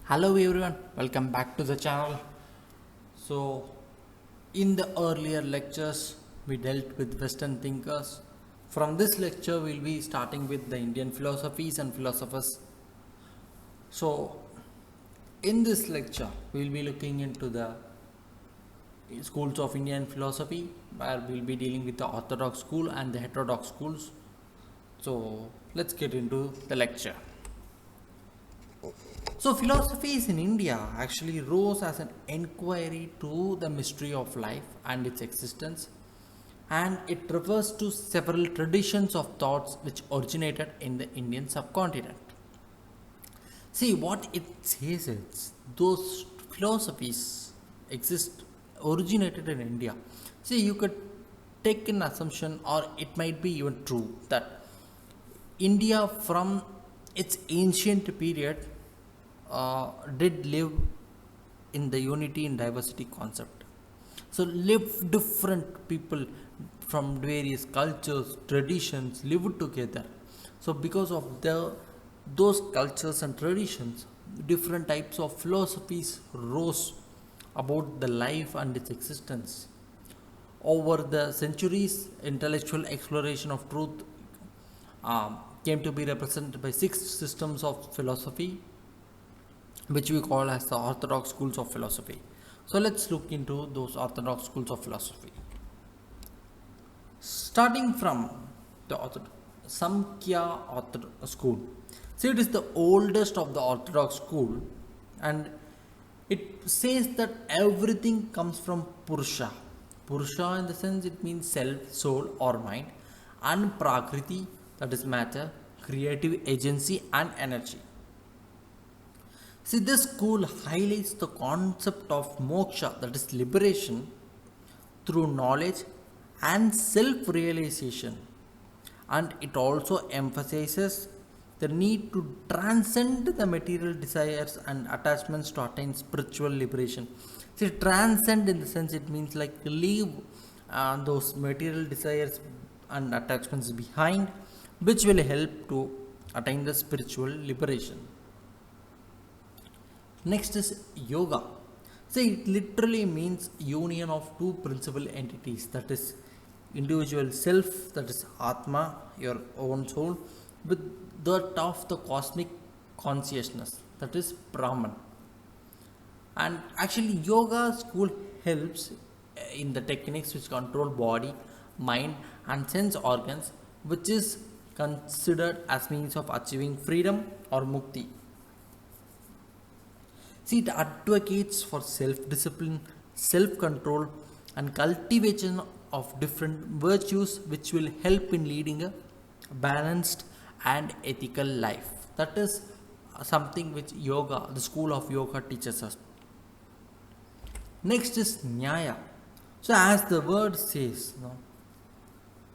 Hello everyone, welcome back to the channel. So, in the earlier lectures, we dealt with Western thinkers. From this lecture, we'll be starting with the Indian philosophies and philosophers. So, in this lecture, we'll be looking into the schools of Indian philosophy, where we'll be dealing with the orthodox school and the heterodox schools. So, let's get into the lecture. So, philosophies in India actually rose as an inquiry to the mystery of life and its existence, and it refers to several traditions of thoughts which originated in the Indian subcontinent. See, what it says is those philosophies exist originated in India. See, you could take an assumption, or it might be even true, that India from its ancient period did live in the unity and diversity concept. So, live different people from various cultures, traditions lived together. So, because of those cultures and traditions, different types of philosophies rose about the life and its existence. Over the centuries, intellectual exploration of truth came to be represented by six systems of philosophy, which we call as the orthodox schools of philosophy. So let's look into those orthodox schools of philosophy. Starting from the Samkhya Orthodox school. See, it is the oldest of the orthodox school, and it says that everything comes from Purusha. Purusha, in the sense, it means self, soul, or mind, and Prakriti, that is matter, creative agency, and energy. See, this school highlights the concept of moksha, that is liberation, through knowledge and self realization, and it also emphasizes the need to transcend the material desires and attachments to attain spiritual liberation. See, transcend in the sense, it means like leave those material desires and attachments behind, which will help to attain the spiritual liberation. Next is yoga. See, it literally means union of two principal entities, that is individual self, that is Atma, your own soul, with that of the cosmic consciousness, that is Brahman. And actually, yoga school helps in the techniques which control body, mind, and sense organs, which is considered as means of achieving freedom or mukti. See, it advocates for self discipline, self control, and cultivation of different virtues which will help in leading a balanced and ethical life. That is something which yoga, the school of yoga, teaches us. Next is Nyaya. So, as the word says,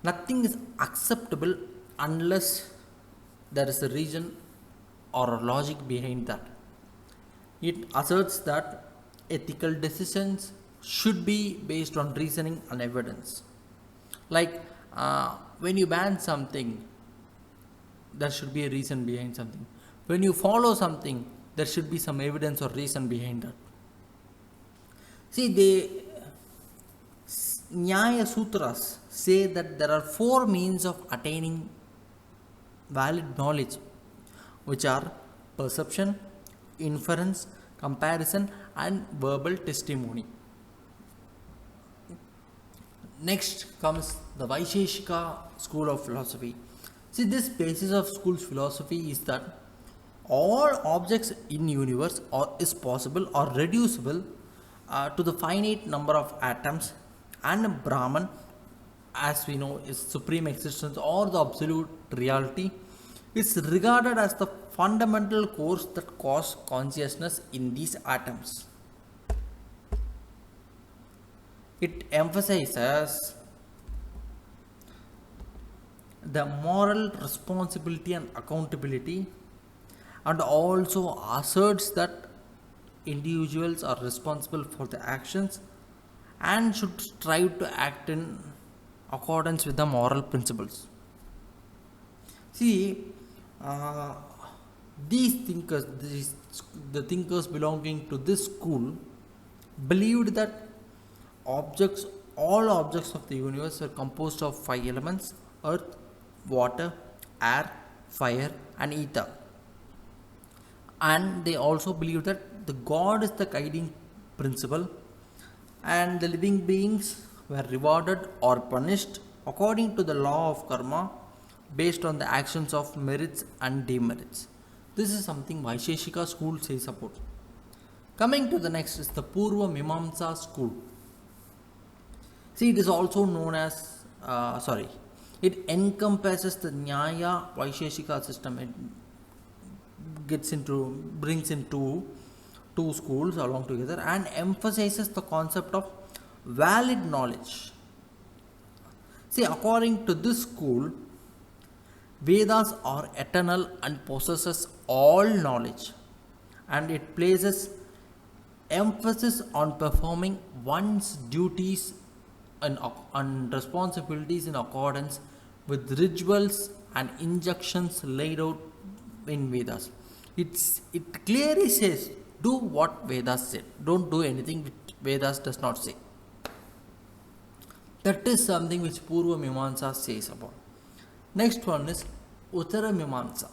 nothing is acceptable unless there is a reason or a logic behind that. It asserts that ethical decisions should be based on reasoning and evidence. Like when you ban something, there should be a reason behind something. When you follow something, there should be some evidence or reason behind that. See, the Nyaya Sutras say that there are four means of attaining valid knowledge, which are perception, inference, comparison, and verbal testimony. Next comes the Vaisheshika school of philosophy. See, this basis of school's philosophy is that all objects in universe or is possible or reducible to the finite number of atoms, and Brahman, as we know, is supreme existence or the absolute reality, is regarded as the fundamental force that cause consciousness in these atoms. It emphasizes the moral responsibility and accountability, and also asserts that individuals are responsible for the actions and should strive to act in accordance with the moral principles. See, The thinkers belonging to this school, believed that objects, all objects of the universe are composed of five elements: earth, water, air, fire, and ether. And they also believe that the God is the guiding principle, and the living beings were rewarded or punished according to the law of karma based on the actions of merits and demerits. This is something Vaisheshika school says about. Coming to the next is the Purva Mimamsa school. See, it is also known as, it encompasses the Nyaya Vaisheshika system. It brings into two schools along together and emphasizes the concept of valid knowledge. See, according to this school, Vedas are eternal and possesses all knowledge, and it places emphasis on performing one's duties and responsibilities in accordance with rituals and injunctions laid out in Vedas. It clearly says do what Vedas said. Don't do anything which Vedas does not say. That is something which Purva Mimamsa says about. Next one is Uttara Mimamsa.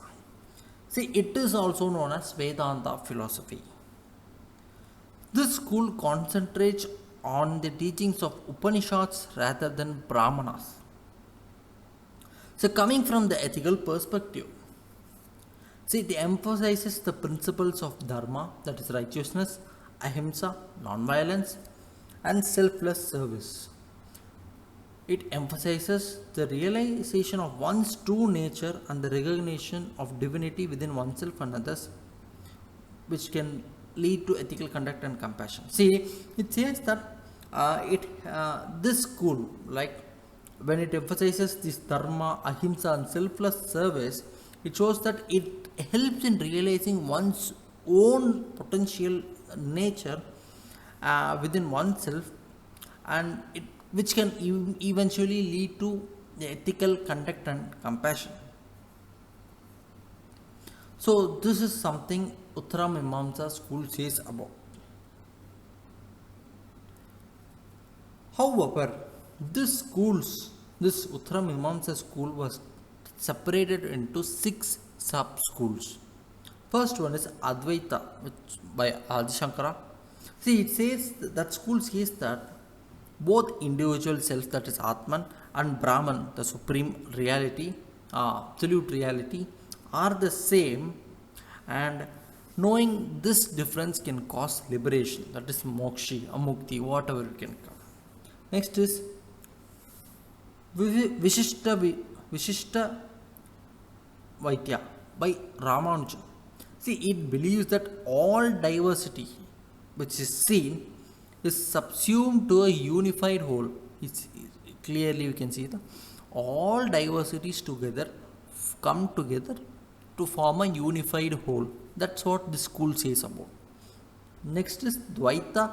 See, it is also known as Vedanta philosophy. This school concentrates on the teachings of Upanishads rather than Brahmanas. So, coming from the ethical perspective, see, it emphasizes the principles of Dharma, that is righteousness, ahimsa, non-violence, and selfless service. It emphasizes the realization of one's true nature and the recognition of divinity within oneself and others, which can lead to ethical conduct and compassion. See, it says that this school, like when it emphasizes this dharma, ahimsa, and selfless service, it shows that it helps in realizing one's own potential nature within oneself, and which can eventually lead to the ethical conduct and compassion. So, this is something Uttara Mimamsa school says about. However, this Uttara Mimamsa school was separated into 6 sub schools. First one is Advaita, which by Adi Shankara. See, it says that school says that both individual self, that is Atman, and Brahman, the supreme reality, absolute reality, are the same, and knowing this difference can cause liberation, that is mokshi, amukti, whatever it can come. Next is Vishishta Vaitya by Ramanujan. See, it believes that all diversity which is seen is subsumed to a unified whole. Clearly we can see that all diversities together come together to form a unified whole. That's what the school says about. Next is Dvaita,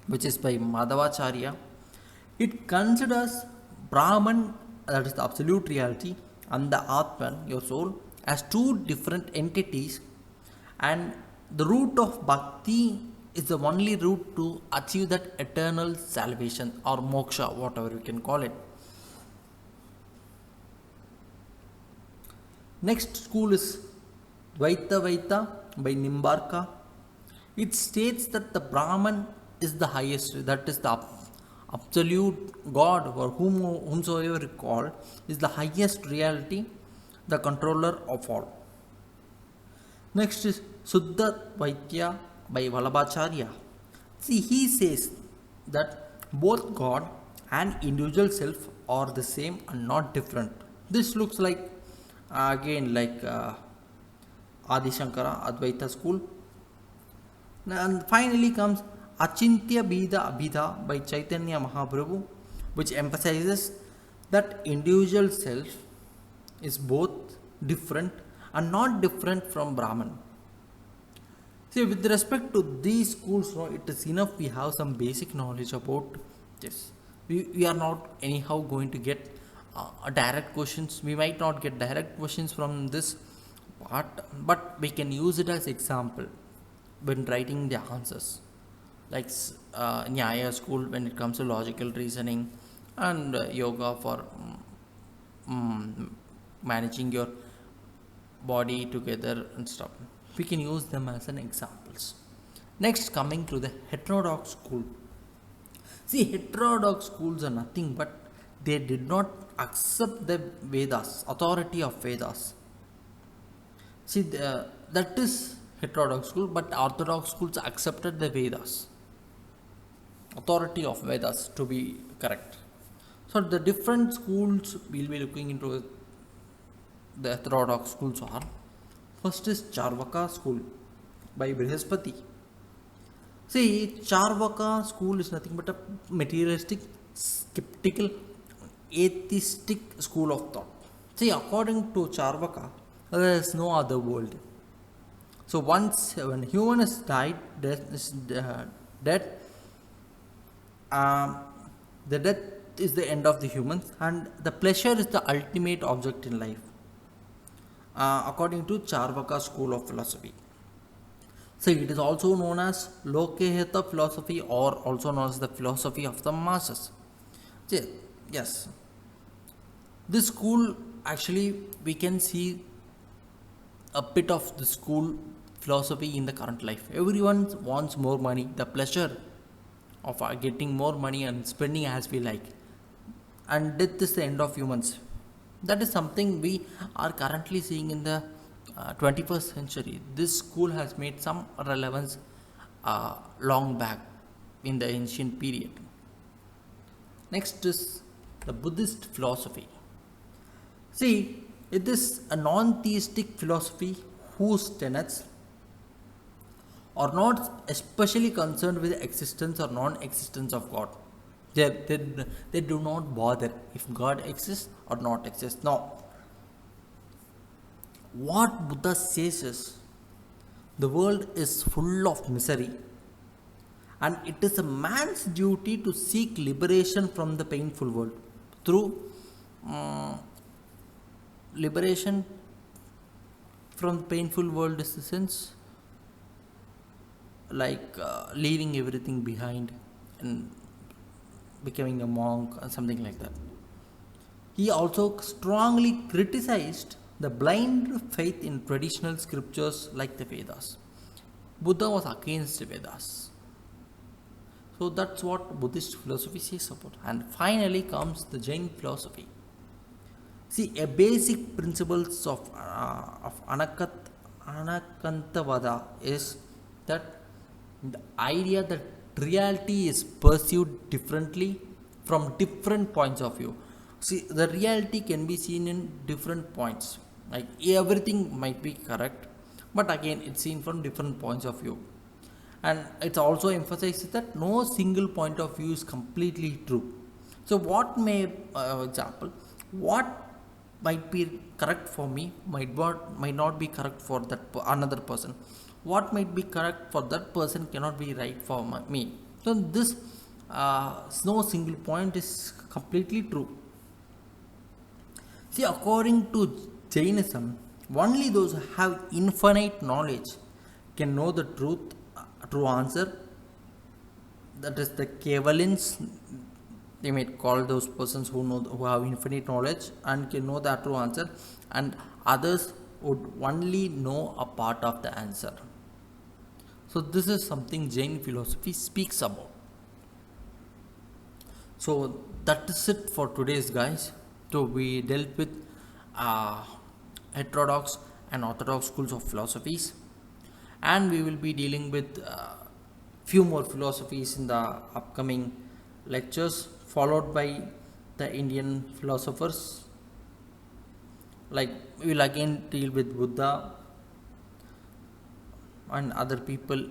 which is by Madhavacharya. It considers Brahman, that is the absolute reality, and the Atman, your soul, as two different entities, and the route of bhakti is the only route to achieve that eternal salvation or moksha, whatever you can call it. Next school is Dvaita Vaita by Nimbarka. It states that the Brahman is the highest, that is the absolute God, or whomsoever you call, is the highest reality, the controller of all. Next is Suddha Vaitya by Vallabhacharya. See, he says that both God and individual self are the same and not different. This looks like again like Adi Shankara Advaita school. And finally comes Achintya Bheda Abhida by Chaitanya Mahaprabhu, which emphasizes that individual self is both different and not different from Brahman. See, with respect to these schools, it is enough we have some basic knowledge about this. We are not anyhow going to get direct questions. We might not get direct questions from this part, but we can use it as example when writing the answers. Like Nyaya school when it comes to logical reasoning, and yoga for managing your body together and stuff. We can use them as an examples. Next, coming to the heterodox school. See, heterodox schools are nothing but they did not accept the Vedas, authority of Vedas. See, that is heterodox school, but orthodox schools accepted the Vedas, authority of Vedas to be correct. So the different schools we'll be looking into the heterodox schools are, first is Charvaka school by Brihaspati. See, Charvaka school is nothing but a materialistic, skeptical, atheistic school of thought. See, according to Charvaka, there is no other world. So once when human is died, dead, the death is the end of the humans, and the pleasure is the ultimate object in life. According to Charvaka school of philosophy. So it is also known as Lokehita philosophy, or also known as the philosophy of the masses. Yes, this school actually we can see a bit of the school philosophy in the current life. Everyone wants more money, the pleasure of getting more money and spending as we like, and death is the end of humans. That is something we are currently seeing in the 21st century. This school has made some relevance long back in the ancient period. Next is the Buddhist philosophy. See, it is a non-theistic philosophy whose tenets are not especially concerned with the existence or non-existence of God. They do not bother if God exists or not exists. No. What Buddha says is the world is full of misery, and it is a man's duty to seek liberation from the painful world through liberation from the painful world is the sense like leaving everything behind and becoming a monk or something like that. He also strongly criticized the blind faith in traditional scriptures like the Vedas. Buddha was against the Vedas. So that's what Buddhist philosophy says about. And finally comes the Jain philosophy. See, a basic principles of Anakantavada is that the idea that reality is perceived differently from different points of view. See, the reality can be seen in different points. Like everything might be correct, but again, it's seen from different points of view. And it also emphasizes that no single point of view is completely true. So, what may, example, what might be correct for me might not be correct for that another person. What might be correct for that person cannot be right for me. So this no single point is completely true. See, according to Jainism, only those who have infinite knowledge can know the true answer. That is the Kevalins. They might call those persons who have infinite knowledge and can know the true answer, and others would only know a part of the answer. So this is something Jain philosophy speaks about. So that is it for today's guys. So we dealt with heterodox and orthodox schools of philosophies, and we will be dealing with few more philosophies in the upcoming lectures, followed by the Indian philosophers. Like we will again deal with Buddha and other people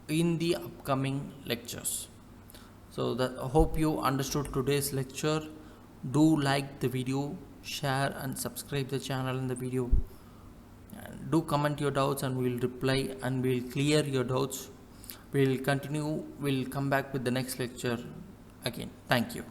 in the upcoming lectures. So that I hope you understood today's lecture. Do like the video, share and subscribe the channel in the video, and do comment your doubts and we will reply and we will clear your doubts. We'll come back with the next lecture again. Thank you.